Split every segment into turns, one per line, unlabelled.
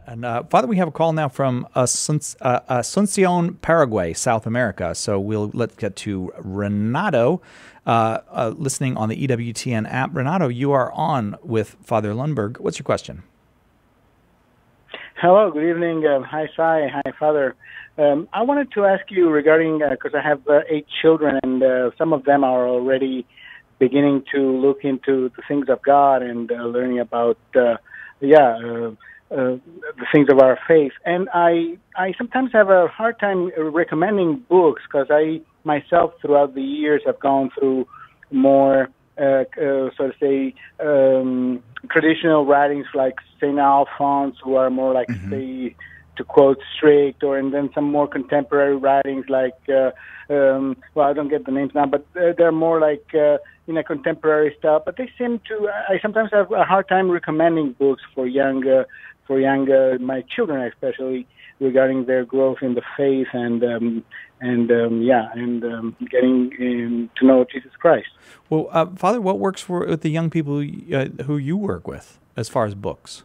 And Father, we have a call now from Asuncion, Paraguay, South America. So let's get to Renato, listening on the EWTN app. Renato, you are on with Father Lundberg. What's your question?
Hello, good evening. Hi, Sai. Hi, Father. I wanted to ask you regarding, because I have 8 children, and some of them are already beginning to look into the things of God and learning about, the things of our faith. And I sometimes have a hard time recommending books because I myself, throughout the years, have gone through more, so to say, traditional writings like St. Alphonse, who are more like, say, to quote, strict, and then some more contemporary writings like, I don't get the names now, but they're more like, contemporary stuff. But they seem to, I sometimes have a hard time recommending books for my children especially, regarding their growth in the faith and getting to know Jesus Christ.
Well, Father, what works with the young people who you work with as far as books?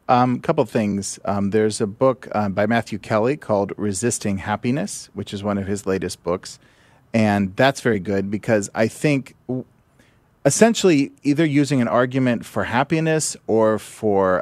Couple things. There's a book by Matthew Kelly called Resisting Happiness, which is one of his latest books. And that's very good because I think essentially either using an argument for happiness or for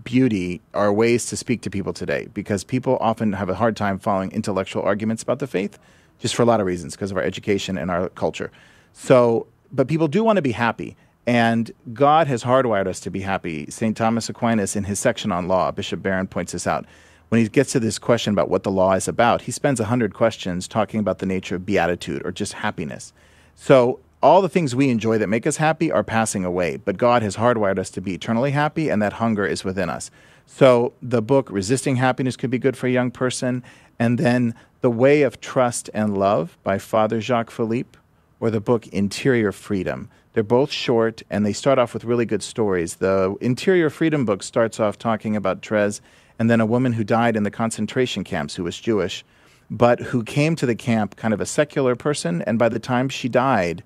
beauty are ways to speak to people today, because people often have a hard time following intellectual arguments about the faith, just for a lot of reasons, because of our education and our culture. So, but people do want to be happy, and God has hardwired us to be happy. St. Thomas Aquinas, in his section on law, Bishop Barron points this out. When he gets to this question about what the law is about, he spends 100 questions talking about the nature of beatitude or just happiness. So all the things we enjoy that make us happy are passing away, but God has hardwired us to be eternally happy, and that hunger is within us. So the book Resisting Happiness could be good for a young person, and then The Way of Trust and Love by Father Jacques Philippe, or the book Interior Freedom. They're both short, and they start off with really good stories. The Interior Freedom book starts off talking about Therese, and then a woman who died in the concentration camps who was Jewish, but who came to the camp kind of a secular person, and by the time she died,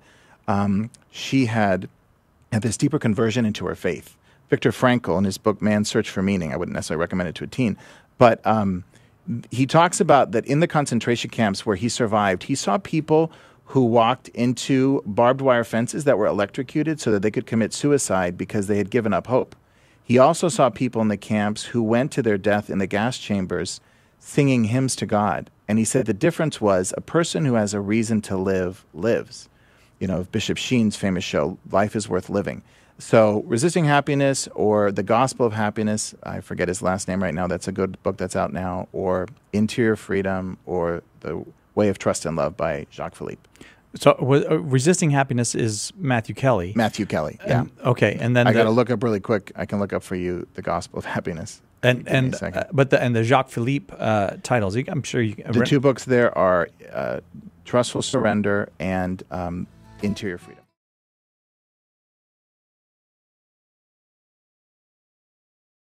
she had this deeper conversion into her faith. Viktor Frankl, in his book Man's Search for Meaning, I wouldn't necessarily recommend it to a teen, but he talks about that in the concentration camps where he survived, he saw people who walked into barbed wire fences that were electrocuted so that they could commit suicide because they had given up hope. He also saw people in the camps who went to their death in the gas chambers singing hymns to God. And he said the difference was a person who has a reason to live lives. Bishop Sheen's famous show, Life is Worth Living. So Resisting Happiness or The Gospel of Happiness, I forget his last name right now, that's a good book that's out now, or Interior Freedom, or The Way of Trust and Love by Jacques Philippe.
So Resisting Happiness is Matthew Kelly.
Matthew Kelly, yeah.
Okay, and then
I got to look up really quick. I can look up for you The Gospel of Happiness.
The Jacques Philippe titles, I'm sure you.
The 2 books there are Trustful Surrender and Interior Freedom.